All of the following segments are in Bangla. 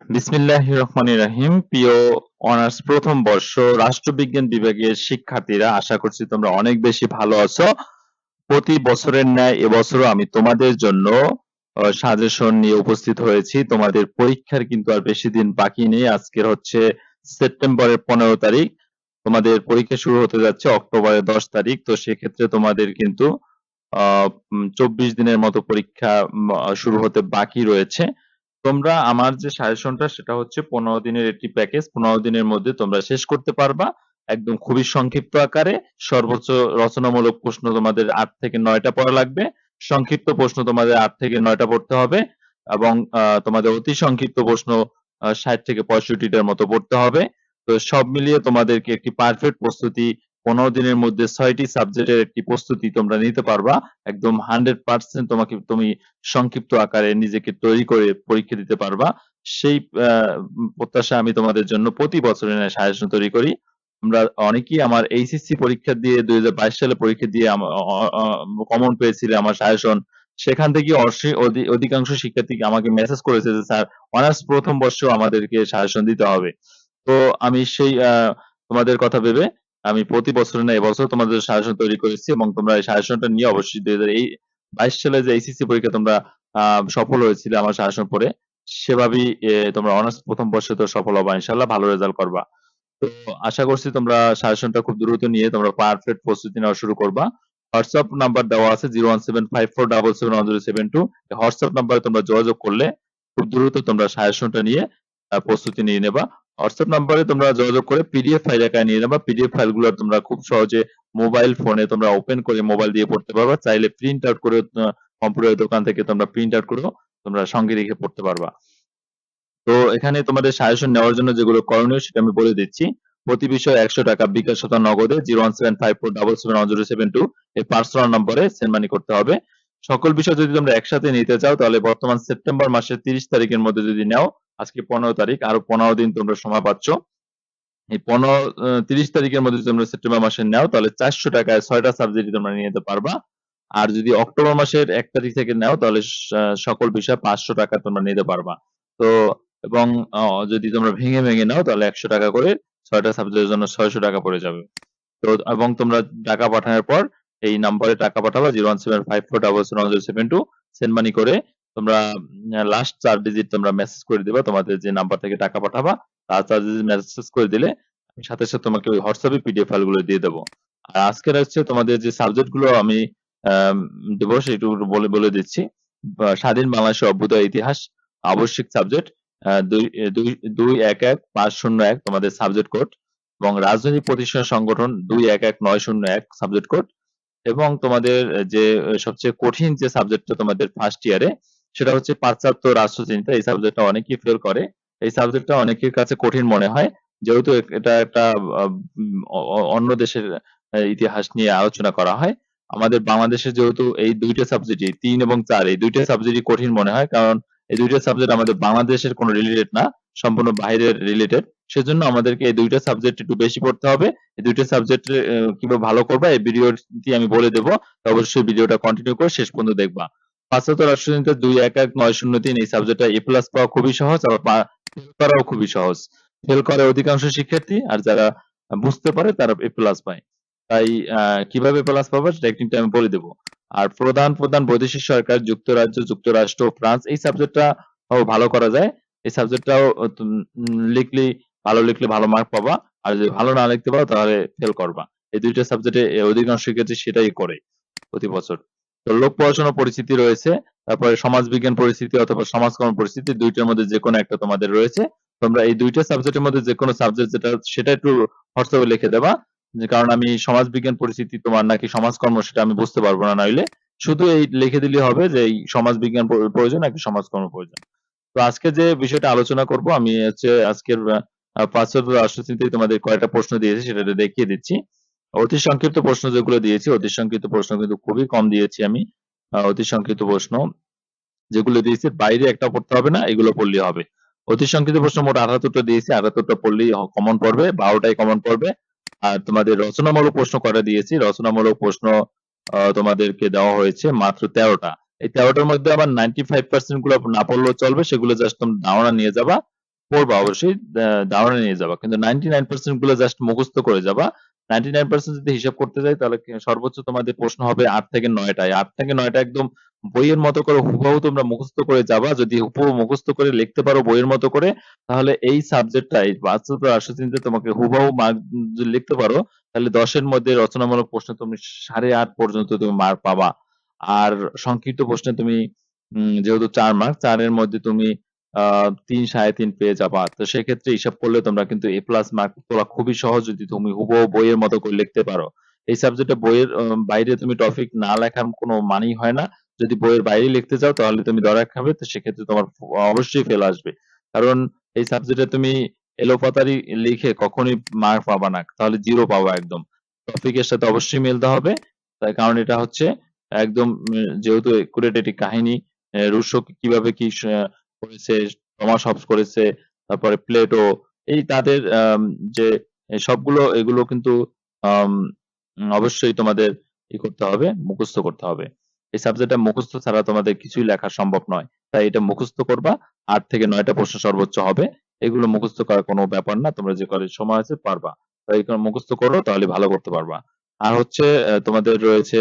বিসমিল্লাহির রহমানির রহিম। প্রিয় অনার্স প্রথম বর্ষ রাষ্ট্রবিজ্ঞান বিভাগের শিক্ষার্থীরা, আশা করছি তোমরা অনেক বেশি ভালো আছো। প্রতি বছরের ন্যায় এবছরও আমি তোমাদের জন্য সাজেশন নিয়ে উপস্থিত হয়েছি। তোমাদের পরীক্ষার কিন্তু আর বেশি দিন বাকি নেই। আজকের হচ্ছে সেপ্টেম্বরের 15 তারিখ, তোমাদের পরীক্ষা শুরু হতে যাচ্ছে অক্টোবরের 10 তারিখ। তো সেক্ষেত্রে তোমাদের কিন্তু 24 দিনের মতো পরীক্ষা শুরু হতে বাকি রয়েছে। তোমরা আমার যে সাজেশনটা সেটা হচ্ছে 15 দিনের একটি প্যাকেজ। 15 দিনের মধ্যে তোমরা শেষ করতে পারবা একদম খুবই সংক্ষিপ্ত আকারে। সর্বোচ্চ রচনামূলক প্রশ্ন তোমাদের 8 থেকে 9টা পড়া লাগবে। সংক্ষিপ্ত প্রশ্ন তোমাদের 8 থেকে 9টা পড়তে হবে এবং তোমাদের অতি সংক্ষিপ্ত প্রশ্ন 60 থেকে 65টার মতো পড়তে হবে। তো সব মিলিয়ে তোমাদেরকে একটি পারফেক্ট প্রস্তুতি, 15 দিনের মধ্যে 6টি সাবজেক্টের একটি প্রস্তুতি তোমরা নিতে পারবা। একদম 100% তুমি সংক্ষিপ্ত আকারে নিজেকে তৈরি করে পরীক্ষা দিতে পারবা। সেই প্রত্যাশা আমি তোমাদের জন্য প্রতি বছরের ন্যায় সাজেশন তৈরি করি। আমরা অনেকেই আমার এইচএসসি পরীক্ষা দিয়ে 2022 সালে পরীক্ষা দিয়ে কমন পেয়েছিলে আমার সাজেশন। সেখান থেকে অধিকাংশ শিক্ষার্থী আমাকে মেসেজ করেছে যে স্যার, অনার্স প্রথম বর্ষ আমাদেরকে সাজেশন দিতে হবে। তো আমি সেই তোমাদের কথা ভেবে আমি প্রতি বছর না এবছর তোমাদের সাজেশন তৈরি করেছি এবং তোমরা এই সাজেশনটা নিয়ে অবশ্যই 2022 সালে যে এইচএসসি পরীক্ষা তোমরা সফল হয়েছিলে আমার সাজেশন পড়ে, সেভাবেই তোমরা অনার্স প্রথম বর্ষে তো সফল হবা ইনশাল্লাহ, ভালো রেজাল্ট করবা। তো আশা করছি তোমরা সাজেশনটা খুব দ্রুত নিয়ে তোমরা পারফেক্ট প্রস্তুতি নেওয়া শুরু করবা। হোয়াটসঅ্যাপ নাম্বার দেওয়া আছে 01754771072। হোয়াটসঅ্যাপ নাম্বারে তোমরা যোগাযোগ করলে খুব দ্রুত তোমরা সাজেশনটা নিয়ে প্রস্তুতি নিয়ে নেবা। হোয়াটসঅ্যাপ নাম্বারে তোমরা যোগাযোগ করে পিডিএফ ফাইল আকারে নিয়ে নেবা। পিডিএফ ফাইলগুলো তোমরা খুব সহজে মোবাইল ফোনে তোমরা ওপেন করে মোবাইল দিয়ে পড়তে পারবা। চাইলে প্রিন্ট আউট করে কম্পিউটারের দোকান থেকে তোমরা প্রিন্ট আউট করেও তোমরা সঙ্গে রেখে পড়তে পারবা। তো এখানে তোমাদের সাজেশন নেওয়ার জন্য যেগুলো করণীয় সেটা আমি বলে দিচ্ছি। প্রতি বিষয় 100 টাকা বিকাশ তথা নগদে 01754771072 এই পার্সোনাল নম্বরে সেন্ড মানি করতে হবে। সকল বিষয় যদি তোমরা একসাথে নিতে চাও তাহলে বর্তমান সেপ্টেম্বর মাসের 30 তারিখের মধ্যে যদি নাও, আজকে 15 তারিখ, আরো 15 দিন তোমরা সময় পাচ্ছ। এই 30 তারিখের মধ্যে তোমরা সেপ্টেম্বর মাসে নাও তাহলে 400 টাকায় 6টা সাবজেক্ট তোমরা নিয়ে নিতে পারবা। আর যদি অক্টোবর মাসের 1 তারিখ থেকে নাও তাহলে সকল বিষয় 500 টাকা তোমরা নিতে পারবা। তো এবং যদি তোমরা ভেঙে ভেঙে নাও তাহলে 100 টাকা করে 6টা সাবজেক্টের জন্য 600 টাকা পড়ে যাবে। তো এবং তোমরা টাকা পাঠানোর পর এই নাম্বারে টাকা পাঠাবা 01754771072 সেন্ড মানি করে তোমরা লাস্ট 4 ডিজিট তোমরা মেসেজ করে দিবা তোমাদের যে নাম্বার থেকে টাকা পাঠাবা। তার 4 ডিজিট মেসেজ করে দিলে আমি সাথে সাথে তোমাকে ওই হোয়াটসঅ্যাপে পিডিএফ ফাইলগুলো দিয়ে দেবো। আর আজকের হচ্ছে তোমাদের যে সাবজেক্ট গুলো আমি দেবো সেটুকু বলে বলে দিচ্ছি। স্বাধীন বাংলাদেশের অভ্যুদয় ইতিহাস আবশ্যিক সাবজেক্ট 2-1-1-501 তোমাদের সাবজেক্ট কোড এবং রাজনৈতিক প্রতিষ্ঠান সংগঠন 2-1-1-901 সাবজেক্ট কোড এবং তোমাদের যে সবচেয়ে কঠিন যে সাবজেক্টটা তোমাদের ফার্স্ট ইয়ারে সেটা হচ্ছে পাশ্চাত্য রাষ্ট্রচিন্তা। এই সাবজেক্টটা অনেকেই ফেল করে। এই সাবজেক্টটা অনেকের কাছে কঠিন মনে হয় যেহেতু এটা একটা অন্য দেশের ইতিহাস নিয়ে আলোচনা করা হয়। আমাদের বাংলাদেশে যেহেতু এই দুইটা সাবজেক্টই 3 এবং 4 এই দুইটা সাবজেক্টই কঠিন মনে হয়, কারণ এই দুইটা সাবজেক্ট আমাদের বাংলাদেশের কোনো রিলেটেড না, সম্পূর্ণ বাইরের রিলেটেড। সেজন্য আমাদেরকে এই দুইটা সাবজেক্ট একটু বেশি পড়তে হবে। এই দুইটা সাবজেক্ট কিভাবে ভালো করবা এই ভিডিওটি আমি বলে দেবো। তো অবশ্যই ভিডিওটা কন্টিনিউ করে শেষ পর্যন্ত দেখবা। পাশ্চাত্য রাষ্ট্রচিন্তা 2-1-1-903 এই সাবজেক্টটা এ প্লাস পাওয়া খুবই সহজ, আবার ফেল করাও খুবই সহজ। ফেল করে অধিকাংশ শিক্ষার্থী, আর যারা বুঝতে পারে তারা এ প্লাস পায়। তাই কিভাবে প্লাস পাবা সেটা একটু আমি বলে দেবো। আর প্রধান প্রধান বৈদেশিক সরকার যুক্তরাজ্য, যুক্তরাষ্ট্র, ফ্রান্স এই সাবজেক্টটা ভালো করা যায়। এই সাবজেক্টটাও লিখলে ভালো মার্ক পাবা। আর যদি ভালো না লিখতে পারো তাহলে ফেল করবা। এই দুইটা সাবজেক্টে অধিকাংশ শিক্ষার্থী সেটাই করে প্রতি বছর। তো লোক পড়াশোনা পরিস্থিতি রয়েছে, তারপরে সমাজ বিজ্ঞান পরিস্থিতি অথবা সমাজকর্ম পরিস্থিতি, দুইটার মধ্যে যে কোনো একটা তোমাদের রয়েছে। তোমরা এই দুইটা সাবজেক্টের মধ্যে যে কোনো সাবজেক্ট যেটা সেটা একটু হোয়াটসঅ্যাপে লিখে দেবা। যে কারণ আমি সমাজ বিজ্ঞান পরিস্থিতি তোমার নাকি সমাজকর্ম সেটা আমি বুঝতে পারবো না, নইলে শুধু এই লিখে দিলেই হবে যে এই সমাজ বিজ্ঞান প্রয়োজন নাকি সমাজকর্ম প্রয়োজন। তো আজকে যে বিষয়টা আলোচনা করব আমি হচ্ছে আজকের পাশ্চাত্য রাষ্ট্রচিন্তায় তোমাদের কয়টা প্রশ্ন দিয়েছি সেটা দেখিয়ে দিচ্ছি। অতি সংক্ষিপ্ত প্রশ্ন যেগুলো দিয়েছি, অতি সংক্ষিপ্ত প্রশ্ন কিন্তু খুবই কম দিয়েছি আমি। অতি সংক্ষিপ্ত প্রশ্ন যেগুলো দিয়েছি বাইরে একটা পড়তে হবে না, এগুলো পড়লেই হবে। অতি সংক্ষিপ্ত প্রশ্ন মোট 78টা দিয়েছি, 78টা পড়লেই কমন পড়বে, 12টাই কমন পড়বে। আর তোমাদের রচনামূলক প্রশ্ন কয়টা দিয়েছি, রচনামূলক প্রশ্ন তোমাদেরকে দেওয়া হয়েছে মাত্র 13টা। এই 13টার মধ্যে আবার 95% গুলো না পড়লেও চলবে, সেগুলো জাস্ট তোমরা ধারণা নিয়ে যাবা। পড়বা অবশ্যই, ধারণা নিয়ে যাবা, কিন্তু 99% গুলো জাস্ট মুখস্থ করে যাবা। 99% যদি হিসাব করতে যাই তাহলে সর্বোচ্চ তোমাদের প্রশ্ন হবে 8 থেকে 9টায়, 8 থেকে 9টা একদম বইয়ের মতো করে হুবহু তোমরা মুখস্থ করে যাবা। যদি হুবহু মুখস্থ করে লিখতে পারো বইয়ের মতো করে, তাহলে এই সাবজেক্টটা, এই বাস্তব রাষ্ট্রচিন্তা তোমাকে হুবহু মার্ক যদি লিখতে পারো, তাহলে 10-এর মধ্যে রচনামূলক প্রশ্ন তুমি 8.5 পর্যন্ত তুমি মার্ক পাবা। আর সংক্ষিপ্ত প্রশ্নে তুমি যেহেতু 4 মার্ক, 4 এর মধ্যে তুমি 3 3.5 পেয়ে যাবা। তো সেক্ষেত্রে হিসাব করলে তোমরা কিন্তু এ প্লাস মার্ক তোলা খুবই সহজ যদি তুমি হুবহু বইয়ের মতো করে লিখতে পারো। এই সাবজেক্টে বইয়ের বাইরে তুমি টপিক না লেখার কোনো মানেই হয় না। যদি বইয়ের বাইরে লিখতে যাও তাহলে তুমি ধরা খাবে, তো সেক্ষেত্রে তোমার অবশ্যই ফেল আসবে। কারণ এই সাবজেক্টে তুমি এলোপাতাড়ি লিখে কখনোই মার্ক পাবা না, তাহলে জিরো পাবা একদম। টপিকের সাথে অবশ্যই মিলতে হবে। তাই কারণ এটা হচ্ছে একদম যেহেতু একুরেট একটি কাহিনী, রুশো কিভাবে কি করেছে, টমাস হবস করেছে, তারপরে প্লেটো, এই তাদের যে সবগুলো এগুলো কিন্তু আম, অবশ্যই তোমাদের করতে হবে, মুখস্থ করতে হবে। এই সাবজেক্টটা মুখস্থ ছাড়া তোমাদের কিছুই লেখা সম্ভব নয়। তাই এটা মুখস্থ করবা। 8 থেকে 9টা প্রশ্ন সর্বোচ্চ হবে। এগুলো মুখস্থ করার কোনো ব্যাপার না, তোমরা যে কলেজ সময় আছে পারবা। তাই এগুলো মুখস্থ করো, তাহলে ভালো করতে পারবা। আর হচ্ছে তোমাদের রয়েছে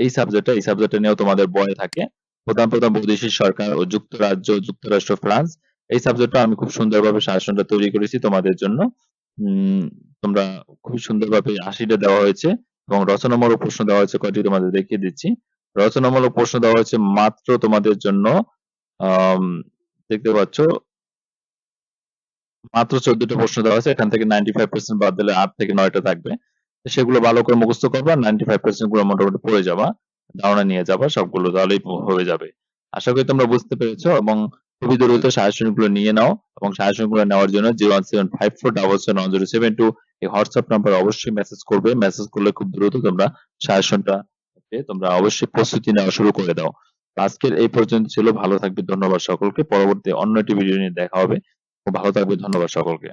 এই সাবজেক্টটা নিয়েও তোমাদের বই থাকে, প্রধান প্রধান বৈদেশিক সরকার ও যুক্তরাজ্য, যুক্তরাষ্ট্র, ফ্রান্স। এই সাবজেক্টটা আমি খুব সুন্দরভাবে সাজেশনটা তৈরি করেছি তোমাদের জন্য। উম, তোমরা খুব সুন্দরভাবে 80টা দেওয়া হয়েছে, এবং রচনামূলক প্রশ্ন দেওয়া হয়েছে কয়টি তোমাদের দেখিয়ে দিচ্ছি। রচনামূলক প্রশ্ন দেওয়া হয়েছে মাত্র তোমাদের জন্য আম, দেখতে পাচ্ছ মাত্র 14টা প্রশ্ন দেওয়া আছে, এখান থেকে 95% বাদ দিলে 8 থেকে 9টা থাকবে। তো সেগুলো ভালো করে মুখস্থ করবা, 95% গুলো মোটামুটি পড়ে যাবা, ধারণা নিয়ে যাবা সবগুলো, তাহলেই হয়ে যাবে। আশা করি তোমরা বুঝতে পেরেছো, এবং খুবই দ্রুত সাজেশন গুলো নিয়ে নাও। এবং সাজেশন গুলো নেওয়ার জন্য 01754771072 এই হোয়াটসঅ্যাপ নাম্বারে অবশ্যই মেসেজ করবে। মেসেজ করলে খুব দ্রুত তোমরা সাজেশনটা তোমরা অবশ্যই প্রস্তুতি নেওয়া শুরু করে দাও। তো আজকের এই পর্যন্ত ছিল, ভালো থাকবে, ধন্যবাদ সকলকে। পরবর্তী অন্য একটি ভিডিও নিয়ে দেখা হবে। ভালো থাকবে, ধন্যবাদ সকলকে।